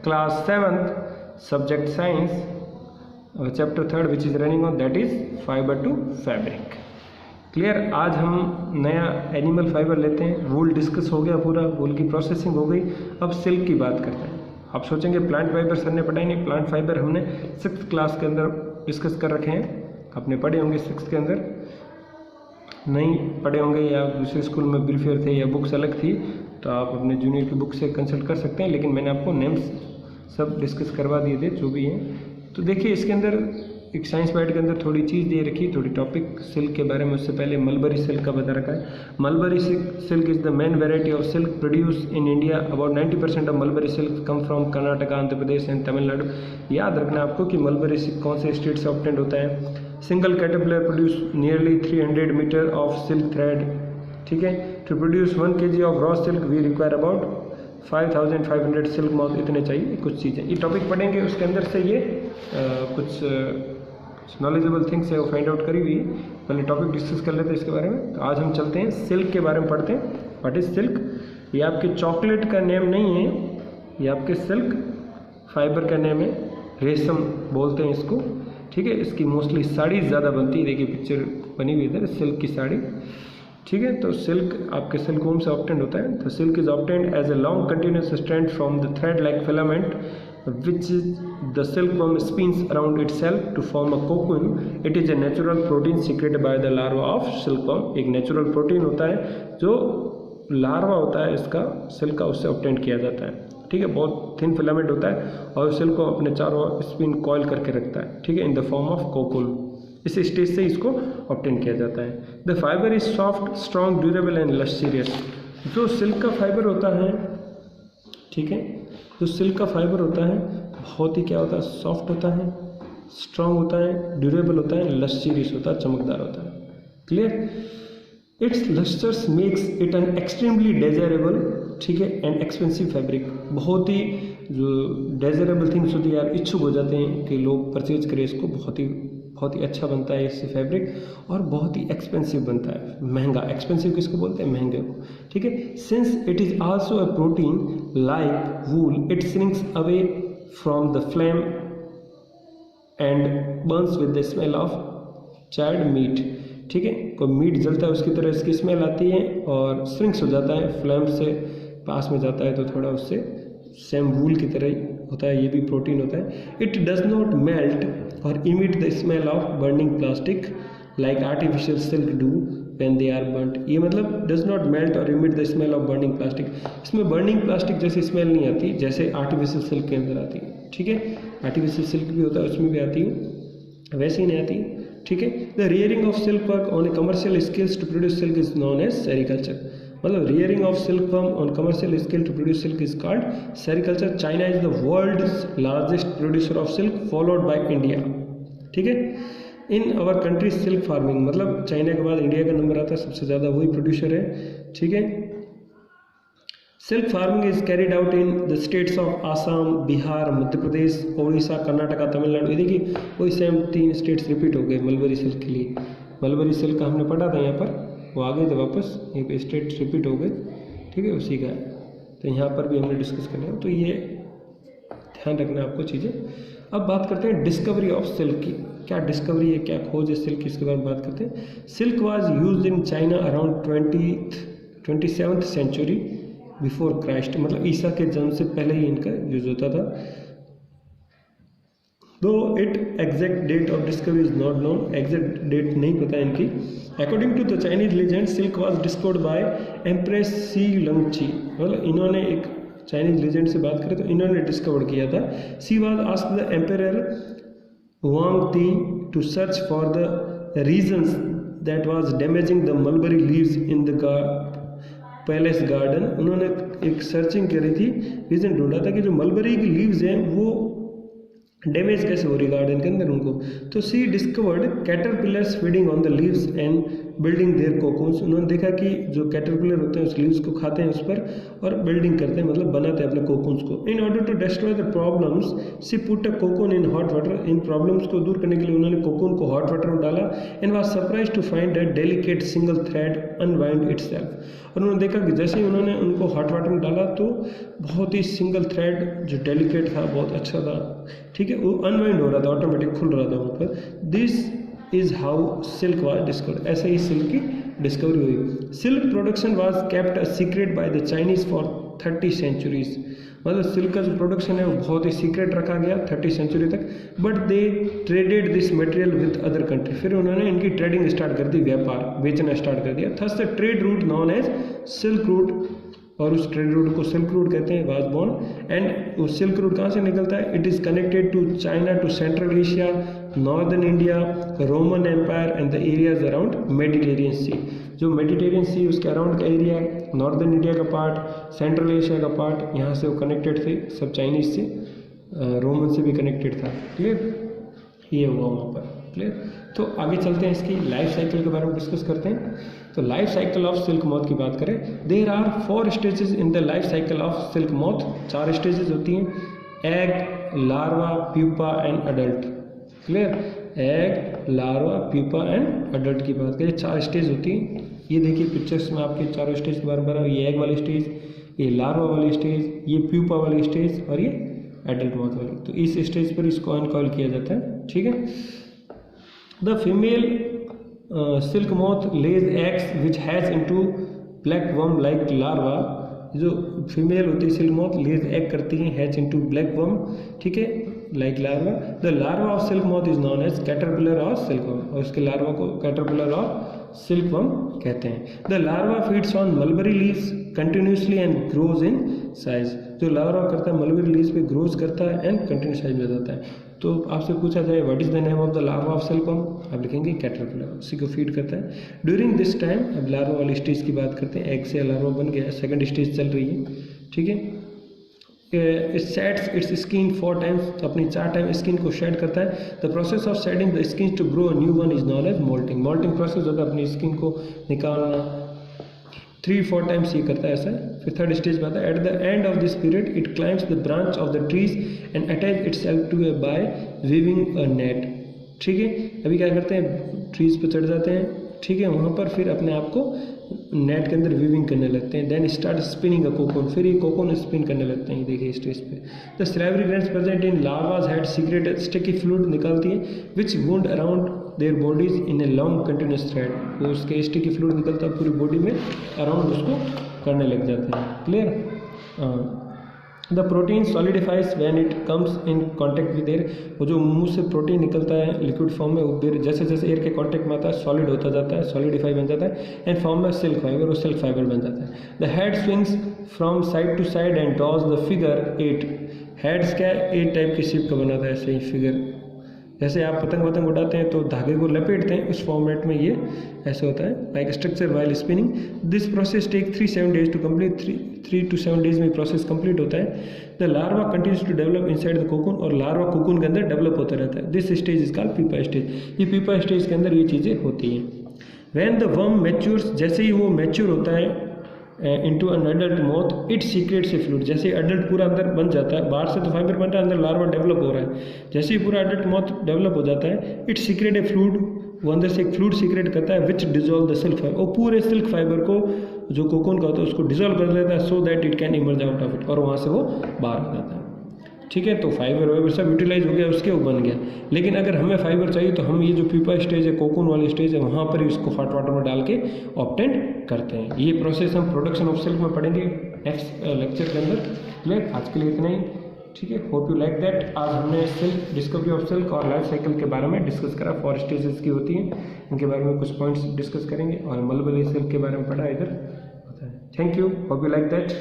Class 7th subject science chapter 3 which is running on, that is fibre to fabric. Clear. आज हम नया animal fibre लेते हैं। वूल discuss हो गया, पूरा वूल की प्रोसेसिंग हो गई। अब सिल्क की बात करते हैं। आप सोचेंगे प्लांट फाइबर सर ने पढ़ाई नहीं। प्लांट फाइबर हमने 6th क्लास के अंदर डिस्कस कर रखे हैं, आपने पढ़े होंगे 6th के अंदर, नहीं पढ़े होंगे या दूसरे स्कूल में प्रीफेयर थे या बुक्स अलग थी, तो आप अपने जूनियर की बुक से कंसल्ट कर सकते हैं। लेकिन मैंने आपको नेम्स सब डिस्कस करवा दिए थे जो भी हैं। तो देखिए इसके अंदर एक साइंस पार्ट के अंदर थोड़ी चीज़ दे रखी, थोड़ी टॉपिक सिल्क के बारे में। उससे पहले मलबरी सिल्क का बता रखा है। Mulberry silk is the main variety of silk produce in India. About 90% of mulberry silk come from Karnataka, Andhra Pradesh and Tamil Nadu. याद रखना आपको कि मलबरी सिल्क कौन से स्टेट से ऑब्टेंड होता है। Single caterpillar produce nearly 300 metre of silk thread. ठीक है। To produce 1 kg of raw silk we require about 5500 silk moth. इतने चाहिए कुछ चीज़ें, ये टॉपिक पढ़ेंगे। उसके अंदर से ये कुछ नॉलेजेबल थिंग्स है वो फाइंड आउट करी हुई। पहले टॉपिक डिस्कस कर लेते हैं इसके बारे में। तो आज हम चलते हैं सिल्क के बारे में पढ़ते हैं। What is silk? ये आपके चॉकलेट का नेम नहीं है, ये आपके सिल्क फाइबर का नेम है। रेशम बोलते हैं इसको। ठीक है। इसकी मोस्टली साड़ी ज़्यादा बनती है। देखिए पिक्चर बनी हुई है सिल्क की साड़ी। ठीक है। तो सिल्क आपके सिल्कवॉर्म से ऑब्टेंड होता है। तो silk is obtained as a long continuous strand from the thread like filament which is the silkworm spins around itself to form a cocoon. It is a natural protein secreted by the larva of silkworm. एक natural protein होता है जो larva होता है इसका silk का, उससे obtain किया जाता है। ठीक है। बहुत थिन फिलामेंट होता है और सिल्क को अपने चारों स्पिन कॉइल करके रखता है। ठीक है। In the form of cocoon. इस स्टेज से इसको ऑब्टेन किया जाता है। The fibre is soft, strong, durable and luxurious. जो सिल्क का फाइबर होता है, ठीक है, जो सिल्क का फाइबर होता है बहुत ही क्या होता है, सॉफ्ट होता है, स्ट्रॉन्ग होता है, ड्यूरेबल होता है, लस्चरियस होता है, चमकदार होता है। Clear. Its lustres makes it an extremely desirable, ठीक है, एंड एक्सपेंसिव फैब्रिक। बहुत ही जो डेजरेबल थिंग्स होती है यार, इच्छुक हो जाते हैं कि लोग परचेज करें इसको। बहुत ही अच्छा बनता है इससे फैब्रिक और बहुत ही एक्सपेंसिव बनता है, महंगा। एक्सपेंसिव किसको बोलते हैं? महंगे को। ठीक है। Since it is also a protein like wool, it shrinks away from the flame and burns with the smell of charred meat. ठीक है। कोई मीट जलता है उसकी तरह इसकी स्मेल आती है और श्रिंक्स हो जाता है, फ्लेम से पास में जाता है तो थोड़ा उससे सेम वूल की तरह ही होता है। ये भी प्रोटीन होता है। It does not melt or emit the smell of burning plastic like artificial silk do when they are burned. ये मतलब does not melt or emit the smell of burning plastic. इसमें बर्निंग प्लास्टिक जैसी smell नहीं आती जैसे artificial silk के अंदर आती है। ठीक है। आर्टिफिशियल सिल्क भी होता है, उसमें भी आती है, वैसे ही नहीं आती। ठीक है। The rearing of silk work on a commercial scales to produce silk is known as sericulture. मतलब rearing of silkworm on commercial scale to produce silk is called sericulture. China is the world's largest producer of silk followed by India. ठीक है। In our country silk farming, मतलब China के बाद India का number आता है, सबसे ज़्यादा वही प्रोड्यूसर है। ठीक है। Silk farming is carried out in the states of Assam, Bihar, Madhya Pradesh, Orissa, Karnataka, Tamil Nadu. ये देखिए वही सेम 3 स्टेट्स रिपीट हो गए मलबरी सिल्क के लिए। मलबरी सिल्क का हमने पढ़ा था यहाँ पर, वो आ गए थे वापस, एक स्टेट रिपीट हो गए। ठीक है। उसी का है, तो यहाँ पर भी हमने डिस्कस कर लिया। तो ये ध्यान रखना आपको चीज़ें। अब बात करते हैं डिस्कवरी ऑफ सिल्क की। क्या डिस्कवरी है, क्या खोज है सिल्क की, इसके बारे में बात करते हैं। Silk was used in China around 27th century before Christ. मतलब ईसा के जन्म से पहले ही इनका यूज होता था। Though it exact date of discovery is not known. Exact date नहीं पता इनकी। According to the Chinese legend silk was discovered by empress Xi Lingshi. मतलब इन्होंने एक चाइनीज लेजेंड से बात करें तो इन्होंने डिस्कवर किया था। She was asked the emperor Wang Ti to search for the reasons that was damaging the mulberry leaves in the palace garden. उन्होंने एक सर्चिंग करी थी, रीजन ढूंढा था कि जो मलबरी की लीव्स हैं वो डैमेज कैसे हो रही गार्डन के अंदर उनको। तो she discovered caterpillars feeding on the leaves and building their cocoons, उन्होंने देखा कि जो कैटरपिलर होते हैं उस लीव्स को खाते हैं उस पर और बिल्डिंग करते हैं, मतलब बनाते हैं अपने कोकून्स को। In order to destroy the problems she put a cocoon in hot water, इन प्रॉब्लम्स को दूर करने के लिए उन्होंने कोकून को हॉट वाटर में डाला। And was surprise to find that delicate single thread unwind itself, और उन्होंने देखा कि जैसे ही उन्होंने उनको हॉट वाटर में डाला तो बहुत ही सिंगल थ्रेड जो डेलिकेट था, बहुत अच्छा था, ठीक है, वो अनवाइंड हो रहा था, ऑटोमेटिक खुल रहा था वहाँ पर। This is how silk was discovered, ऐसे ही सिल्क की डिस्कवरी हुई। Silk production was kept a secret by the Chinese for 30 centuries, मतलब सिल्क का जो प्रोडक्शन है वो बहुत ही सीक्रेट रखा गया 30 सेंचुरी तक। But they traded this material with other country, फिर उन्होंने इनकी ट्रेडिंग स्टार्ट कर दी, व्यापार बेचना स्टार्ट कर दिया। Thus the trade route known as silk route, और उस ट्रेड रूट को सिल्क रूट कहते हैं, वाज बोर्न। एंड वो सिल्क रूट कहाँ से निकलता है? It is connected to China, to Central Asia, northern India, Roman Empire and the areas around Mediterranean Sea, जो मेडिटेरियन सी उसके अराउंड का एरिया, नॉर्दर्न इंडिया का पार्ट, सेंट्रल एशिया का पार्ट, यहाँ से वो कनेक्टेड थे सब चाइनीज से, रोमन से भी कनेक्टेड था। क्लियर, ये हुआ वहाँ पर। क्लियर, तो आगे चलते हैं, इसकी लाइफ साइकिल के बारे में डिस्कस करते हैं। तो life cycle of silk moth की बात करें, there are 4 stages in the life cycle of silk moth, 4 stages होती हैं, egg, larva, pupa and adult. Clear, egg, larva, pupa and adult की बात करें, 4 स्टेज होती हैं। ये देखिए पिक्चर्स में आपके चारों स्टेज के बारे में बता रहा हूँ, ये एग वाली स्टेज, ये लार्वा वाली स्टेज, ये प्यूपा वाली स्टेज और ये एडल्ट मॉथ वाली। तो इस स्टेज पर इसको अनकॉइल किया जाता है, ठीक है। The female silk moth Lay's eggs which has into black worm like larva, जो फीमेल होती है सिल्क मॉथ लेज एग करती हैं, हैज इनटू ब्लैक वर्म, ठीक है, like larva. The larva of silk moth is known as caterpillar or silkworm, और उसके larva को कैटरपिलर और सिल्क वर्म कहते हैं। The larva feeds on mulberry leaves continuously and grows in size, जो larva करता है mulberry leaves पे grows करता है एंड कंटिन्यू साइज में जाता है। तो आपसे पूछा जाए what is the name of the larva of silk worm, आप लिखेंगे कैटरपिलर, उसी को फीड करता है। ड्यूरिंग दिस टाइम, अब लार्वा वाली स्टेज की बात करते हैं, एग से लार्वा बन गया, सेकंड स्टेज चल रही है, ठीक है। It sheds its skin 4 times, अपनी 4 टाइम स्किन को शेड करता है। The process of shedding the skin to grow new one is known as moulting, moulting process होता है अपनी स्किन को निकालना, 3-4 टाइम्स ये करता है ऐसा। फिर थर्ड स्टेज में आता है, at the end of this period it climbs the branch of the trees and attach itself to a by weaving a net, ठीक है। अभी क्या करते हैं, ट्रीज पे चढ़ जाते हैं, ठीक है, वहाँ पर फिर अपने आप को नेट के अंदर वीविंग करने लगते हैं। देन स्टार्ट स्पिनिंग अ कोकोन, फिर ये कोकोन स्पिन करने लगते हैं, देखिए स्टेज पे। The salivary glands present in larva's head secrete sticky fluid निकालती है which wound around their bodies in a long continuous thread, वो उसके स्टिकी फ्लूइड निकलता है पूरी बॉडी में, अराउंड उसको करने लग जाते हैं। Clear, the protein solidifies when it comes in contact with air, वो जो मुंह से प्रोटीन निकलता है लिक्विड फॉर्म में, वो जैसे जैसे एयर के कॉन्टैक्ट में आता है सॉलिड होता जाता है, सॉलिडिफाई बन जाता है एंड फॉर्म में सिल्क फाइबर, वो सिल्क फाइबर बन जाता है। The head swings from side to side and draws the figure 8, heads क्या है 8 टाइप की शेप का बनाता है, ऐसे ही फिगर, जैसे आप पतंग उड़ाते हैं तो धागे को लपेटते हैं, उस फॉर्मेट में ये ऐसे होता है, like structure while spinning. This process take 3-7 days to complete, 3 to 7 days में प्रोसेस कंप्लीट होता है। The larva continues to develop inside the cocoon, और लार्वा कोकून के अंदर डेवलप होता रहता है। This stage is called pupa stage, ये पीपा स्टेज के अंदर ये चीज़ें होती हैं। व्हेन द वर्म मैच्योर्स, जैसे ही वो मैच्योर होता है into an adult moth, it secrets A fluid, जैसे अडल्ट पूरा अंदर बन जाता है, बाहर से तो फाइबर बन रहा है, अंदर लार्वा डेवलप हो रहा है, जैसे ही पूरा अडल्ट मॉथ डेवलप हो जाता है, इट सीक्रेट ए फ्लूइड, वो अंदर से एक फ्लूइड सीक्रेट करता है विच डिजोल्व द सिल्क फाइबर, और पूरे सिल्क फाइबर को जो कोकोन का होता है उसको डिजोल्व कर देता है, so that it can emerge out of it, और वहाँ से वो बाहर आ जाता है, ठीक है। तो फाइबर वाइबर सब यूटिलाइज हो गया, उसके वो बन गया। लेकिन अगर हमें फाइबर चाहिए तो हम ये जो प्यूपा स्टेज है, कोकोन वाली स्टेज है, वहाँ पर ही उसको हॉट वाटर में डाल के ऑब्टेन करते हैं। ये प्रोसेस हम प्रोडक्शन ऑफ सिल्क में पढ़ेंगे नेक्स्ट लेक्चर के अंदर। क्लियर, आज के लिए इतना ही, ठीक है। Hope you like that. आज हमने सिल्क, डिस्कवरी ऑफ सिल्क और लाइफ साइकिल के बारे में डिस्कस करा, 4 स्टेजेस की होती हैं, इनके बारे में कुछ पॉइंट्स डिस्कस करेंगे, और मलबरी सिल्क के बारे में पढ़ा इधर होता है। Thank you, hope you like that.